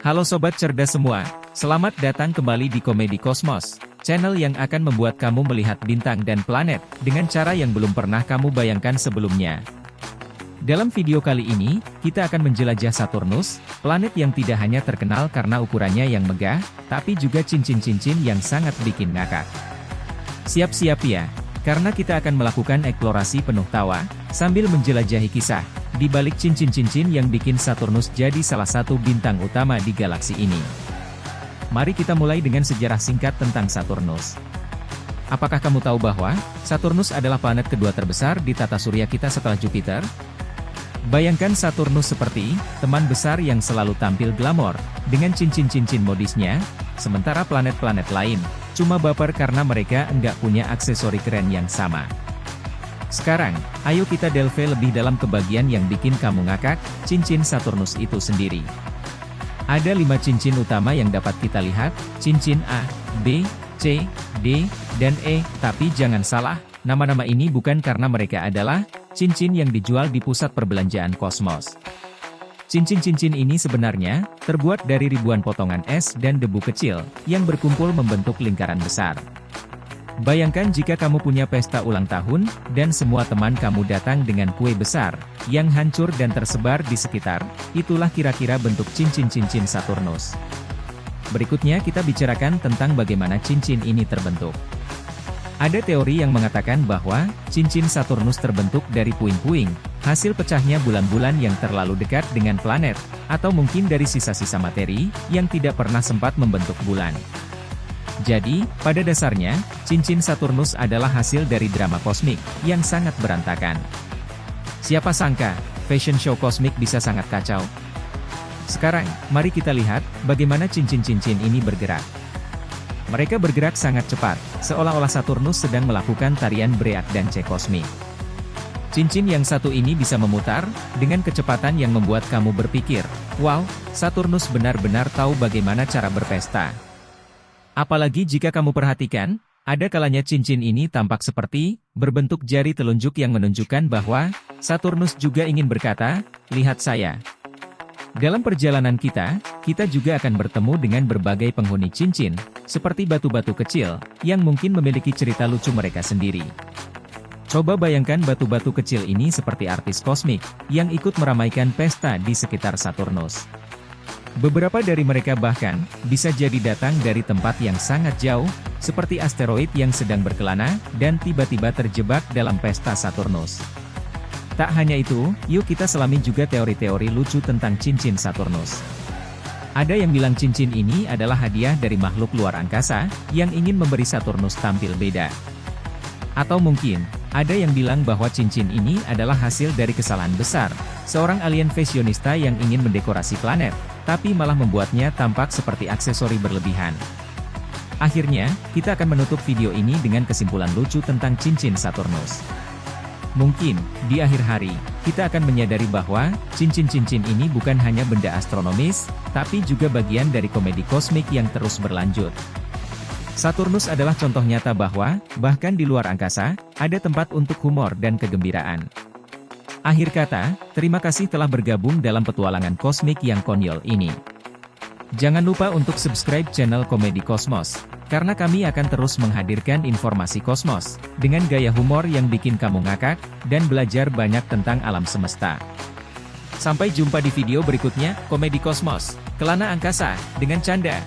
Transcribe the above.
Halo Sobat Cerdas semua, selamat datang kembali di Komedi Kosmos, channel yang akan membuat kamu melihat bintang dan planet, dengan cara yang belum pernah kamu bayangkan sebelumnya. Dalam video kali ini, kita akan menjelajah Saturnus, planet yang tidak hanya terkenal karena ukurannya yang megah, tapi juga cincin-cincin yang sangat bikin ngakak. Siap-siap ya, karena kita akan melakukan eksplorasi penuh tawa, sambil menjelajahi kisah di balik cincin-cincin yang bikin Saturnus jadi salah satu bintang utama di galaksi ini. Mari kita mulai dengan sejarah singkat tentang Saturnus. Apakah kamu tahu bahwa Saturnus adalah planet kedua terbesar di tata surya kita setelah Jupiter? Bayangkan Saturnus seperti teman besar yang selalu tampil glamor dengan cincin-cincin modisnya, sementara planet-planet lain cuma baper karena mereka enggak punya aksesori keren yang sama. Sekarang, ayo kita delve lebih dalam ke bagian yang bikin kamu ngakak, cincin Saturnus itu sendiri. Ada 5 cincin utama yang dapat kita lihat, cincin A, B, C, D, dan E, tapi jangan salah, nama-nama ini bukan karena mereka adalah cincin yang dijual di pusat perbelanjaan kosmos. Cincin-cincin ini sebenarnya terbuat dari ribuan potongan es dan debu kecil yang berkumpul membentuk lingkaran besar. Bayangkan jika kamu punya pesta ulang tahun, dan semua teman kamu datang dengan kue besar, yang hancur dan tersebar di sekitar, itulah kira-kira bentuk cincin-cincin Saturnus. Berikutnya kita bicarakan tentang bagaimana cincin ini terbentuk. Ada teori yang mengatakan bahwa, cincin Saturnus terbentuk dari puing-puing, hasil pecahnya bulan-bulan yang terlalu dekat dengan planet, atau mungkin dari sisa-sisa materi, yang tidak pernah sempat membentuk bulan. Jadi, pada dasarnya, cincin Saturnus adalah hasil dari drama kosmik, yang sangat berantakan. Siapa sangka, fashion show kosmik bisa sangat kacau? Sekarang, mari kita lihat, bagaimana cincin-cincin ini bergerak. Mereka bergerak sangat cepat, seolah-olah Saturnus sedang melakukan tarian Break dan C kosmik. Cincin yang satu ini bisa memutar, dengan kecepatan yang membuat kamu berpikir, wow, Saturnus benar-benar tahu bagaimana cara berpesta. Apalagi jika kamu perhatikan, ada kalanya cincin ini tampak seperti berbentuk jari telunjuk yang menunjukkan bahwa Saturnus juga ingin berkata, lihat saya. Dalam perjalanan kita juga akan bertemu dengan berbagai penghuni cincin, seperti batu-batu kecil, yang mungkin memiliki cerita lucu mereka sendiri. Coba bayangkan batu-batu kecil ini seperti artis kosmik, yang ikut meramaikan pesta di sekitar Saturnus. Beberapa dari mereka bahkan, bisa jadi datang dari tempat yang sangat jauh, seperti asteroid yang sedang berkelana, dan tiba-tiba terjebak dalam pesta Saturnus. Tak hanya itu, yuk kita selami juga teori-teori lucu tentang cincin Saturnus. Ada yang bilang cincin ini adalah hadiah dari makhluk luar angkasa, yang ingin memberi Saturnus tampil beda. Atau mungkin, ada yang bilang bahwa cincin ini adalah hasil dari kesalahan besar, seorang alien fashionista yang ingin mendekorasi planet, tapi malah membuatnya tampak seperti aksesori berlebihan. Akhirnya, kita akan menutup video ini dengan kesimpulan lucu tentang cincin Saturnus. Mungkin, di akhir hari, kita akan menyadari bahwa, cincin-cincin ini bukan hanya benda astronomis, tapi juga bagian dari komedi kosmik yang terus berlanjut. Saturnus adalah contoh nyata bahwa, bahkan di luar angkasa, ada tempat untuk humor dan kegembiraan. Akhir kata, terima kasih telah bergabung dalam petualangan kosmik yang konyol ini. Jangan lupa untuk subscribe channel Komedi Kosmos, karena kami akan terus menghadirkan informasi kosmos, dengan gaya humor yang bikin kamu ngakak, dan belajar banyak tentang alam semesta. Sampai jumpa di video berikutnya, Komedi Kosmos, Kelana Angkasa, dengan canda.